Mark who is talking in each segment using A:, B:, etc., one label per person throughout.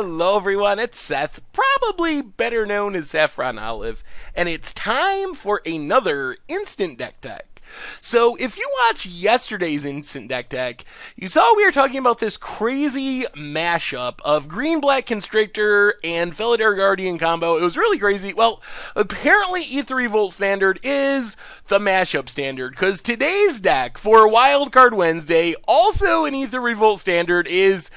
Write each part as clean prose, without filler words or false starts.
A: Hello everyone, it's Seth, probably better known as Saffron Olive, and it's time for another Instant Deck Tech. So if you watched yesterday's Instant Deck Tech, you saw we were talking about this crazy mashup of Green-Black Constrictor and Felidar Guardian combo. It was really crazy. Well, apparently Aether Revolt standard is the mashup standard, because today's deck for Wildcard Wednesday, also an Aether Revolt standard, is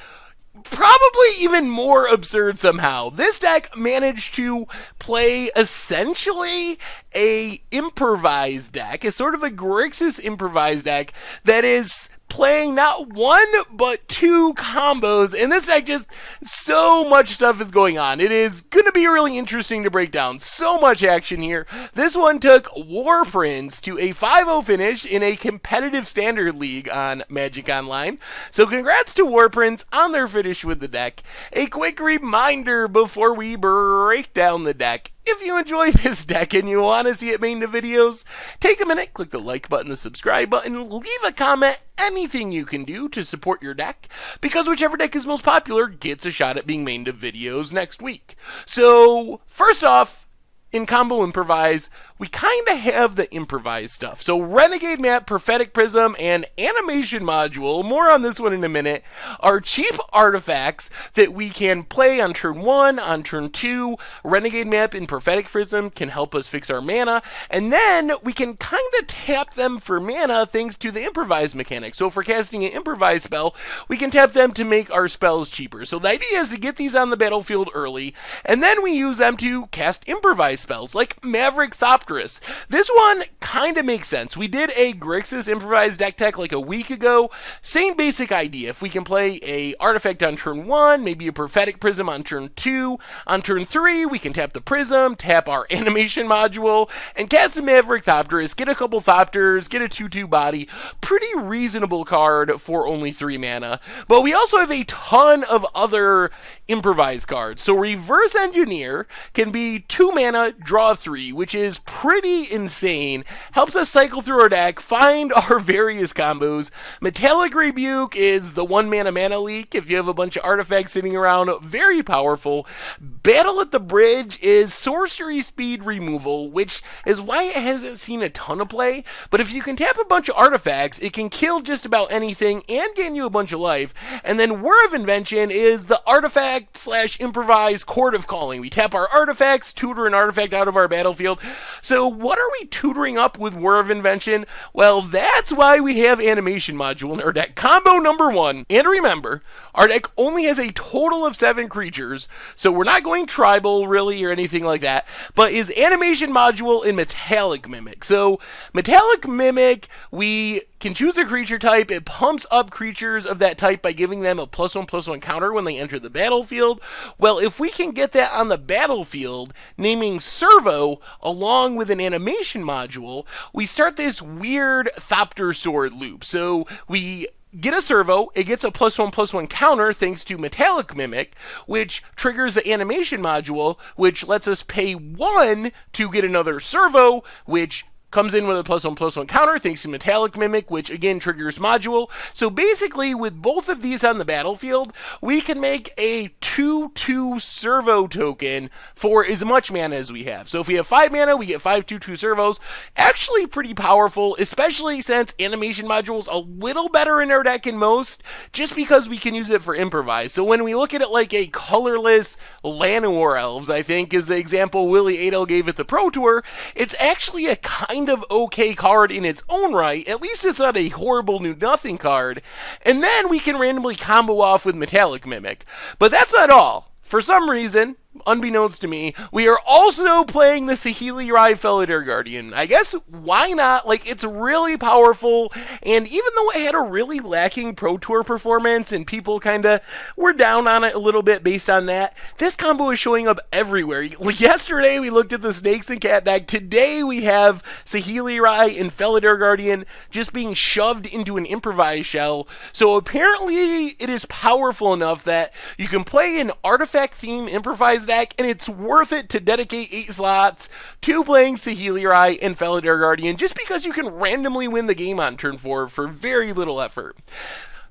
A: probably even more absurd somehow. This deck managed to play essentially a improvised deck, a sort of a Grixis Improvise deck that is playing not one but two combos, and this deck just, so much stuff is going on. It is going to be really interesting to break down. So much action here. This one took War Prince to a 5-0 finish in a competitive standard league on Magic Online. So congrats to War Prince on their finish with the deck. A quick reminder before we break down the deck. If you enjoy this deck and you want to see it made into videos, take a minute, click the like button, the subscribe button, leave a comment, anything you can do to support your deck, because whichever deck is most popular gets a shot at being made into videos next week. So, first off, in Combo Improvise, we kind of have the Improvise stuff. So Renegade Map, Prophetic Prism, and Animation Module, more on this one in a minute, are cheap artifacts that we can play on turn 1, on turn 2. Renegade Map and Prophetic Prism can help us fix our mana, and then we can kind of tap them for mana thanks to the Improvise mechanic. So if we're casting an Improvise spell, we can tap them to make our spells cheaper. So the idea is to get these on the battlefield early, and then we use them to cast Improvise spells, like Maverick Thopterus. This one kind of makes sense. We did a Grixis Improvise deck tech like a week ago. Same basic idea. If we can play a artifact on turn 1, maybe a Prophetic Prism on turn 2, on turn 3, we can tap the Prism, tap our Animation Module, and cast a Maverick Thopterus, get a couple Thopters, get a 2/2 body. Pretty reasonable card for only 3 mana. But we also have a ton of other Improvise cards. So Reverse Engineer can be 2 mana, draw 3, which is pretty insane. Helps us cycle through our deck, find our various combos. Metallic Rebuke is the 1 mana leak if you have a bunch of artifacts sitting around. Very powerful. Battle at the Bridge is sorcery speed removal, which is why it hasn't seen a ton of play. But if you can tap a bunch of artifacts, it can kill just about anything and gain you a bunch of life. And then Whir of Invention is the artifact / improvise Court of Calling. We tap our artifacts, tutor an artifact out of our battlefield. So what are we tutoring up with Whir of Invention? Well, that's why we have Animation Module in our deck. Combo number 1. And remember, our deck only has a total of 7 creatures, so we're not going tribal really or anything like that, but is Animation Module in Metallic Mimic. So Metallic Mimic, we can choose a creature type. It pumps up creatures of that type by giving them a +1/+1 counter when they enter the battlefield. Well, if we can get that on the battlefield, naming Servo along with an Animation Module, we start this weird Thopter Sword loop. So we get a Servo, it gets a +1/+1 counter thanks to Metallic Mimic, which triggers the Animation Module, which lets us pay 1 to get another Servo, which comes in with a +1/+1 counter thanks to Metallic Mimic, which again triggers Module. So basically, with both of these on the battlefield, we can make a 2/2 Servo token for as much mana as we have. So if we have 5 mana, we get 5 2/2 Servos. Actually pretty powerful, especially since Animation Module's a little better in our deck than most, just because we can use it for Improvise. So when we look at it like a colorless Llanowar Elves, I think is the example Willie Adel gave at the Pro Tour, it's actually a kind of okay card in its own right. At least it's not a horrible do-nothing card. And then we can randomly combo off with Metallic Mimic. But that's not all. For some reason, unbeknownst to me, we are also playing the Saheeli Rai Felidar Guardian. I guess, why not? Like, it's really powerful, and even though it had a really lacking Pro Tour performance, and people kind of were down on it a little bit based on that, this combo is showing up everywhere. Yesterday, we looked at the Snakes and Cat deck. Today, we have Saheeli Rai and Felidar Guardian just being shoved into an Improvise shell. So apparently, it is powerful enough that you can play an artifact-themed Improvise deck, and it's worth it to dedicate 8 slots to playing Saheeli Rai and Felidar Guardian, just because you can randomly win the game on turn 4 for very little effort.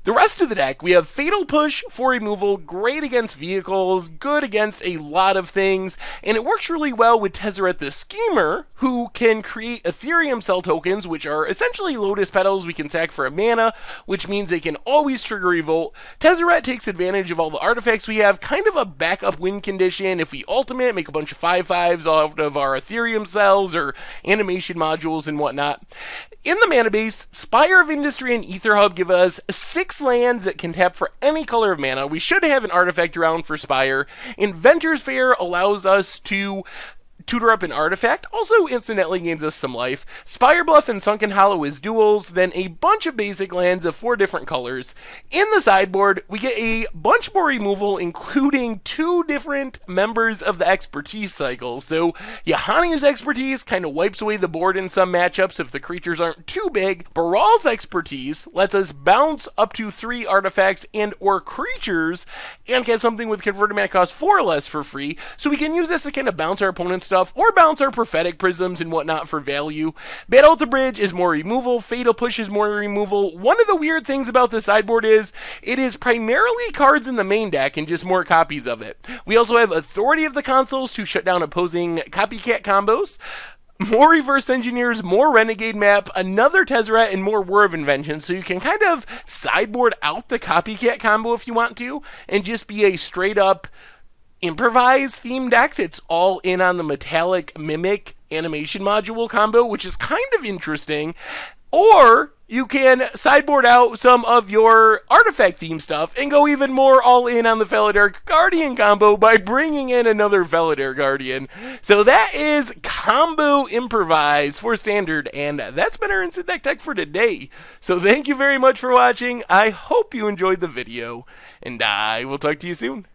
A: The rest of the deck, we have Fatal Push for removal, great against vehicles, good against a lot of things, and it works really well with Tezzeret the Schemer, who can create Ethereum Cell tokens, which are essentially Lotus Petals we can sack for a mana, which means they can always trigger Revolt. Tezzeret takes advantage of all the artifacts we have, kind of a backup win condition. If we ultimate, make a bunch of 5/5s out of our Ethereum Cells or animation modules and whatnot. In the mana base, Spire of Industry and Aether Hub give us 6 lands that can tap for any color of mana. We should have an artifact around for Spire. Inventor's Fair allows us to tutor up an artifact, also incidentally gains us some life. Spire Bluff and Sunken Hollow is duals, then a bunch of basic lands of 4 different colors. In the sideboard, we get a bunch more removal, including 2 different members of the Expertise cycle. So Yahani's Expertise kind of wipes away the board in some matchups if the creatures aren't too big. Baral's Expertise lets us bounce up to 3 artifacts and or creatures, and get something with converted mana cost 4 or less for free, so we can use this to kind of bounce our opponent's stuff, or bounce our Prophetic Prisms and whatnot for value. Battle at the Bridge is more removal, Fatal Push is more removal. One of the weird things about the sideboard is, it is primarily cards in the main deck and just more copies of it. We also have Authority of the Consuls to shut down opposing copycat combos, more Reverse Engineers, more Renegade Map, another Tezzeret, and more War of Invention, so you can kind of sideboard out the copycat combo if you want to, and just be a straight up Improvise theme deck that's all in on the Metallic Mimic animation module combo, which is kind of interesting. Or you can sideboard out some of your artifact theme stuff and go even more all in on the Felidar Guardian combo by bringing in another Felidar Guardian. So that is Combo Improvise for Standard, and that's been our Instant Deck Tech for today. So thank you very much for watching. I hope you enjoyed the video, and I will talk to you soon.